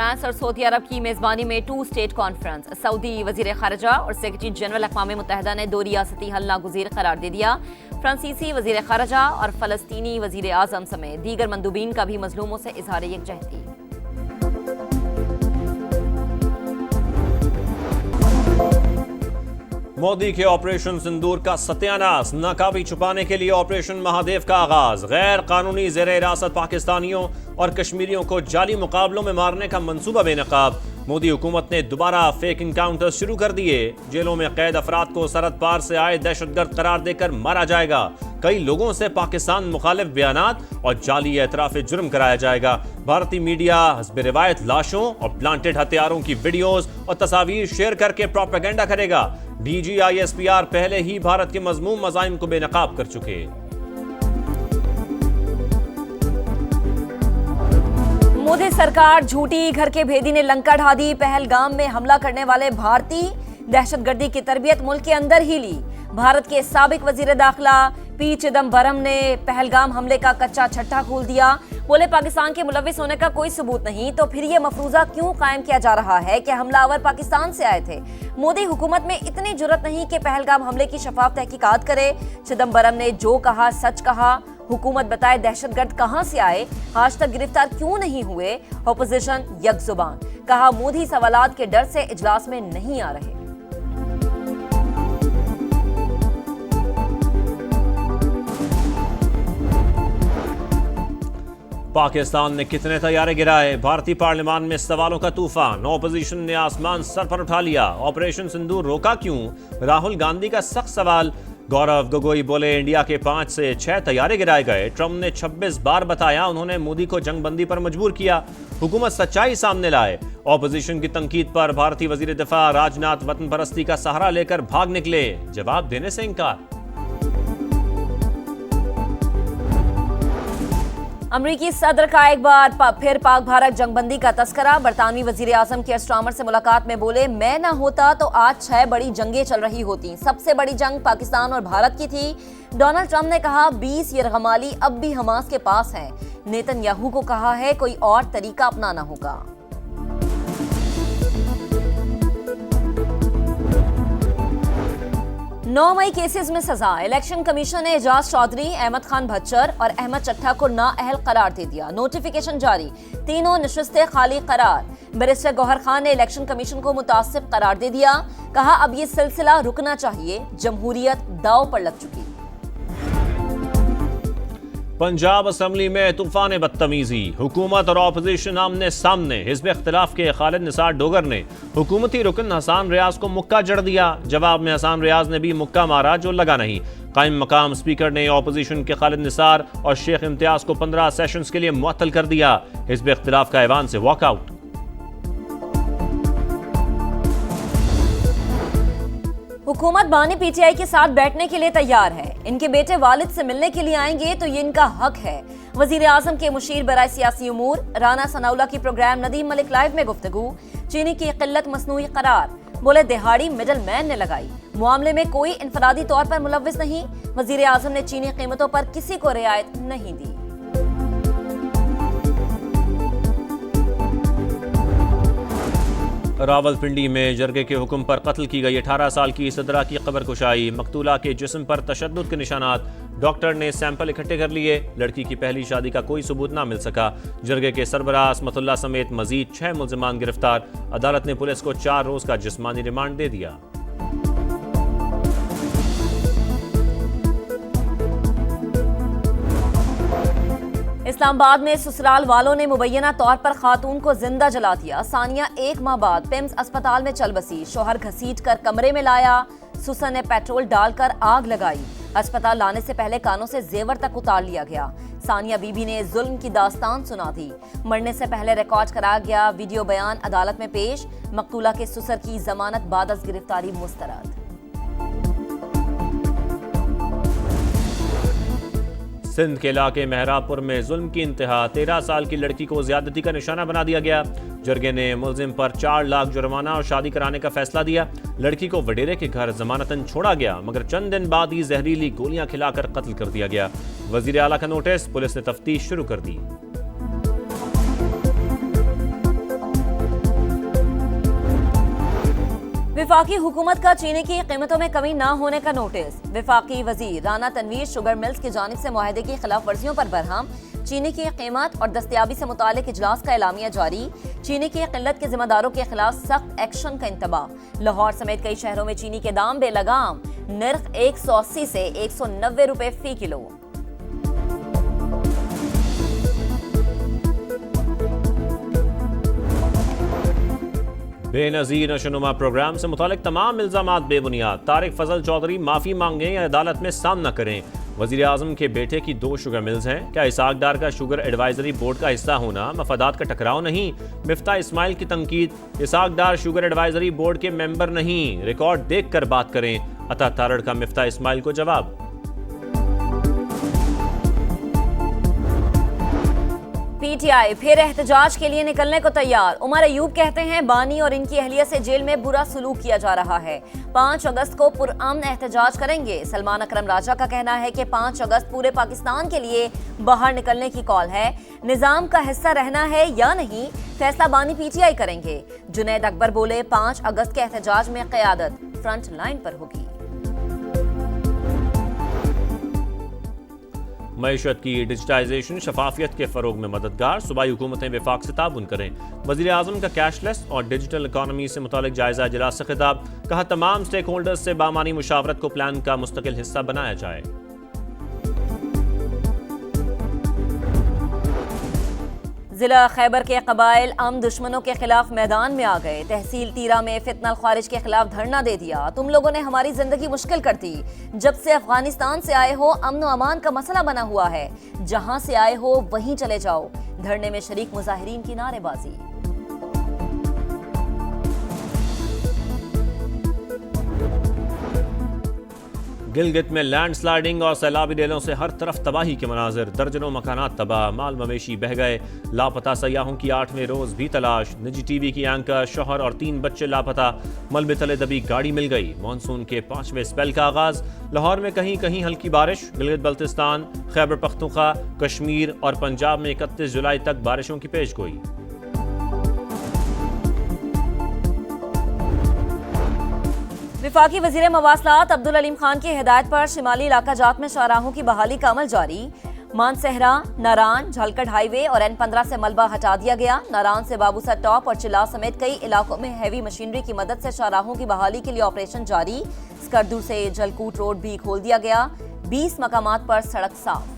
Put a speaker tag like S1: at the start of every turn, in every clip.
S1: France और Saudi अरब की मेजबानी में 2 स्टेट कॉन्फ्रेंस। सऊदी वजीर खारजा और सेक्रेटरी जनरल अक़वाम मुत्तहिदा ने 2 रियासती हल नागुज़ीर करार दे दिया। फ्रांसीसी वजीर खारजा और फ़लस्तीनी वजीर आज़म समेत दीगर मंदूबीन का भी मजलूमों से इज़हार यकजहती।
S2: मोदी के ऑपरेशन सिंदूर का सत्यानाश, नाकाबी छुपाने के लिए ऑपरेशन महादेव का आगाज। गैर कानूनी ज़ेर हिरासत पाकिस्तानियों और कश्मीरियों को जाली मुकाबलों में मारने का मंसूबा बेनकाब। मोदी हुकूमत ने दोबारा फेक इनकाउंटर शुरू कर दिए। जेलों में कैद अफराद को सरहद पार से आए दहशतगर्द करार देकर मारा जाएगा। कई लोगों से पाकिस्तान मुखालिफ बयानात और जाली एतराफ जुर्म कराया जाएगा। भारतीय मीडिया हस्ब रिवायत लाशों और प्लांटेड हथियारों की वीडियोस और तस्वीर शेयर करके प्रोपेगेंडा करेगा। DGISPR पहले ही भारत के मजमूम मज़ाइम को बेनकाब कर चुके।
S1: मोदी सरकार झूठी, घर के भेदी ने लंका ढा दी। पहलगाम में हमला करने वाले भारतीय दहशतगर्दी की तरबियत मुल्क के अंदर ही ली। भारत के साबिक वजीर दाखिला पी चिदम्बरम ने पहलगाम हमले का कच्चा छट्टा खोल दिया। बोले पाकिस्तान के मुलविस होने का कोई सबूत नहीं, तो फिर ये मफरूजा क्यों कायम किया जा रहा है कि हमलावर पाकिस्तान से आए थे। मोदी हुकूमत में इतनी जुर्रत नहीं कि पहलगाम हमले की शफाफ तहकीकात करे। चिदम्बरम ने जो कहा सच कहा। हुकूमत बताए दहशतगर्द कहां से आए, आज तक गिरफ्तार क्यों नहीं हुए। अपोजिशन यकजुबान, कहा मोदी सवालात के डर से इजलास में नहीं आ रहे।
S2: पाकिस्तान ने कितने तैयारे गिराए, भारतीय पार्लियामान में सवालों का तूफान। ऑपोजिशन ने आसमान सर पर उठा लिया। ऑपरेशन सिंदूर रोका क्यों, राहुल गांधी का सख्त सवाल। गौरव गोगोई बोले इंडिया के 5 से 6 तैयारे गिराए गए। ट्रंप ने 26 बार बताया उन्होंने मोदी को जंगबंदी पर मजबूर किया। हुकूमत सच्चाई सामने लाए। ऑपोजिशन की तनकीद पर भारतीय वजीर दिफा राजनाथ वतन परस्ती का सहारा लेकर भाग निकले, जवाब देने से इनकार।
S1: अमरीकी सदर का एक बार फिर पाक भारत जंगबंदी का तस्करा। बरतानवी वजीर आजम के स्टार्मर से मुलाकात में बोले मैं ना होता तो आज 6 बड़ी जंगें चल रही होती। सबसे बड़ी जंग पाकिस्तान और भारत की थी। डोनाल्ड ट्रंप ने कहा 20 यरगमाली अब भी हमास के पास है। नेतन्याहू को कहा है कोई और तरीका अपनाना होगा। 9 मई केसेस में सजा। इलेक्शन कमीशन ने एजाज चौधरी, अहमद खान भच्चर और अहमद चट्टा को नाअहल करार दे दिया। नोटिफिकेशन जारी, तीनों नशिस्तें खाली करार। बैरिस्टर गौहर खान ने इलेक्शन कमीशन को मुतासिब करार दे दिया। कहा अब ये सिलसिला रुकना चाहिए, जमहूरियत दांव पर लग चुकी।
S2: पंजाब असम्बली में तूफान बदतमीजी, हुकूमत और ऑपोजिशन आमने सामने। हिज़्ब इख्तिलाफ के खालिद निसार डोगर ने हुकूमती रुकन हसान रियाज को मुक्का जड़ दिया। जवाब में हसान रियाज ने भी मुक्का मारा जो लगा नहीं। कायम मकाम स्पीकर ने ऑपोजिशन के खालिद निसार और शेख इम्तियाज को 15 सेशंस के लिए मुअत्तल कर दिया। हिज़्ब इख्तिलाफ का ऐवान से वॉकआउट।
S1: हुकूमत बानी PTI के साथ बैठने के लिए तैयार है। इनके बेटे वालिद से मिलने के लिए आएंगे तो ये इनका हक है। वजीर आजम के मुशीर बराए सियासी उमूर राना सनाउल्लाह की प्रोग्राम नदीम मलिक लाइव में गुफ्तगू। चीनी की किल्लत मसनूई करार, बोले दिहाड़ी मिडल मैन ने लगाई। मामले में कोई इनफरादी तौर पर मुलव्विस नहीं। वजीर आजम ने चीनी कीमतों पर किसी को रियायत नहीं दी।
S2: रावलपिंडी में जरगे के हुक्म पर कत्ल की गई 18 साल की सदरा की कब्र कुशाई। मकतूला के जिस्म पर तशद्दुद के निशानात। डॉक्टर ने सैंपल इकट्ठे कर लिए। लड़की की पहली शादी का कोई सबूत ना मिल सका। जरगे के सरबराह असमतुल्लाह समेत मजीद 6 मुल्जिमान गिरफ्तार। अदालत ने पुलिस को 4 रोज का जिस्मानी रिमांड दे दिया।
S1: इस्लामाबाद में ससुराल वालों ने मुबैना तौर पर खातून को जिंदा जला दिया। सानिया 1 माह बाद पिम्स अस्पताल में चल बसी। शोहर घसीट कर कमरे में लाया। सुसन ने पेट्रोल डालकर आग लगाई। अस्पताल लाने से पहले कानों से जेवर तक उतार लिया गया। सानिया बीबी ने जुल्म की दास्तान सुना दी। मरने से पहले रिकॉर्ड कराया गया वीडियो बयान अदालत में पेश। मकतूला के ससुर की जमानत बाद अज गिरफ्तारी मुस्तरद।
S2: सिंध के इलाके मेहराबपुर में जुल्म की इंतहा। 13 साल की लड़की को ज्यादती का निशाना बना दिया गया। जरगे ने मुलजिम पर 4 लाख जुर्माना और शादी कराने का फैसला दिया। लड़की को वडेरे के घर जमानतन छोड़ा गया, मगर चंद दिन बाद ही जहरीली गोलियां खिलाकर कत्ल कर दिया गया। वजीर आला का नोटिस, पुलिस ने तफ्तीश शुरू कर दी।
S1: विफाकी हुकूमत का चीनी की कीमतों में कमी न होने का नोटिस। विफाकी वजीर राना तनवीर शुगर मिल्स की जानिब से मुआहदे की खिलाफ वर्जियों पर बरहम। चीनी की कीमत और दस्तयाबी से मुतालिक इजलास का एलामिया जारी। चीनी की किल्लत के जिम्मेदारों के खिलाफ सख्त एक्शन का इंतबाह। लाहौर समेत कई शहरों में चीनी के दाम बेलगाम। निर्ख 180 से 190 रुपए फी किलो।
S2: बेनजीर नशोनुमा प्रोग्राम से मुतालिक तमाम इल्जामात बेबुनियाद। तारिक फजल चौधरी माफी मांगे या अदालत में सामना करें। वजीर आजम के बेटे की 2 शुगर मिल्स हैं। क्या इसहाक डार का शुगर एडवाइजरी बोर्ड का हिस्सा होना मफादात का टकराव नहीं? मिफ्ता इस्माइल की तंकीद। इसहाक डार शुगर एडवाइजरी बोर्ड के मेंबर नहीं, रिकॉर्ड देख कर बात करें। अता तारड़ का मिफ्ता इस्माइल को जवाब।
S1: पीटीआई फिर एहतजाज के लिए निकलने को तैयार। उमर अयूब कहते हैं बानी और इनकी अहलिया से जेल में बुरा सलूक किया जा रहा है। 5 अगस्त को पुरअमन एहतजाज करेंगे। सलमान अकरम राजा का कहना है कि 5 अगस्त पूरे पाकिस्तान के लिए बाहर निकलने की कॉल है। निजाम का हिस्सा रहना है या नहीं, फैसला बानी पीटीआई करेंगे। जुनैद अकबर बोले 5 अगस्त के एहतजाज में क़यादत फ्रंट लाइन पर होगी।
S2: मईशत की डिजिटाइजेशन शफाफियत के फरोग में मददगार। सूबाई हुकूमतें वफाक से ताउन करें। वज़ीर आज़म का कैशलेस और डिजिटल इकानमी से मुतालिक जायजा इजलास से खिताब। कहा तमाम स्टेक होल्डर्स से बामानी मुशावरत को प्लान का मुस्तकिल हिस्सा बनाया जाए।
S1: जिला खैबर के कबाइल दुश्मनों के खिलाफ मैदान में आ गए। तहसील तीरा में फितनल खारिज के खिलाफ धरना दे दिया। तुम लोगों ने हमारी जिंदगी मुश्किल कर दी। जब से अफगानिस्तान से आए हो अमन व अमान का मसला बना हुआ है। जहां से आए हो वहीं चले जाओ। धरने में शरीक मुजाहिरीन की नारेबाजी।
S2: गिलगित में लैंडस्लाइडिंग और सैलाबी रेलों से हर तरफ तबाही के मनाजिर। दर्जनों मकानात तबाह, माल मवेशी बह गए। लापता सयाहों की 8वें रोज भी तलाश। निजी टीवी की एंकर, शौहर और 3 बच्चे लापता। मलबे तले दबी गाड़ी मिल गई। मानसून के 5वें स्पेल का आगाज। लाहौर में कहीं कहीं हल्की बारिश। गिलगित बल्तिस्तान, खैबर पख्तूनख्वा, कश्मीर और पंजाब में 31 जुलाई तक बारिशों की पेशगोई।
S1: विफाकी वजीर मवासलात अब्दुल अलीम खान की हिदायत पर शिमाली इलाका जात में शाहराहों की बहाली का अमल जारी। मानसहरा, नारान, झालकट हाईवे और N15 से मलबा हटा दिया गया। नारान से बाबूसर टॉप और चिल्ला समेत कई इलाकों में हैवी मशीनरी की मदद से शाहराहों की बहाली के लिए ऑपरेशन जारी। स्कर्दू से जलकूट रोड भी खोल दिया गया। 20 मकामात पर सड़क साफ।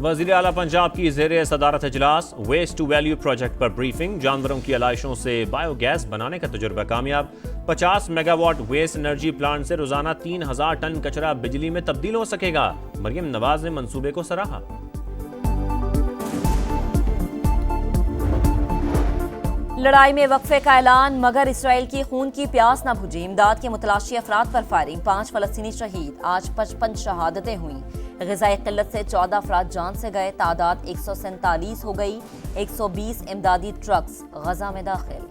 S2: वज़ीर आला पंजाब की ज़ेरे सदारत इजलास। वेस्ट टू वैल्यू प्रोजेक्ट पर ब्रीफिंग। जानवरों की आलाइशों से बायोगैस बनाने का तजुर्बा कामयाब। 50 मेगावाट वेस्ट एनर्जी प्लांट से रोजाना 3000 टन कचरा बिजली में तब्दील हो सकेगा। मरियम नवाज ने मंसूबे को सराहा।
S1: लड़ाई में वक्फे का ऐलान, मगर इसराइल की खून की प्यास न बुझी। इमदाद के मुतलाशी अफराद पर फायरिंग। 5 फलस्तीनी शहीद। आज 55 शहादतें हुई। ग़िज़ाई क़िल्लत से 14 अफराद जान से गए। तादाद 147 हो गई। 120 इमदादी ट्रक्स गजा में दाखिल।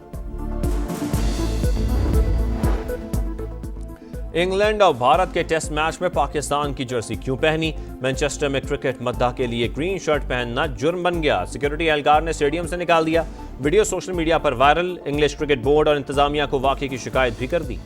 S2: इंग्लैंड और भारत के टेस्ट मैच में पाकिस्तान की जर्सी क्यों पहनी? मैनचेस्टर में क्रिकेट मद्दाह के लिए ग्रीन शर्ट पहनना जुर्म बन गया। सिक्योरिटी एहलकार ने स्टेडियम से निकाल दिया। वीडियो सोशल मीडिया पर वायरल। इंग्लिश क्रिकेट बोर्ड और इंतजामिया को वाकये की शिकायत भी कर दी।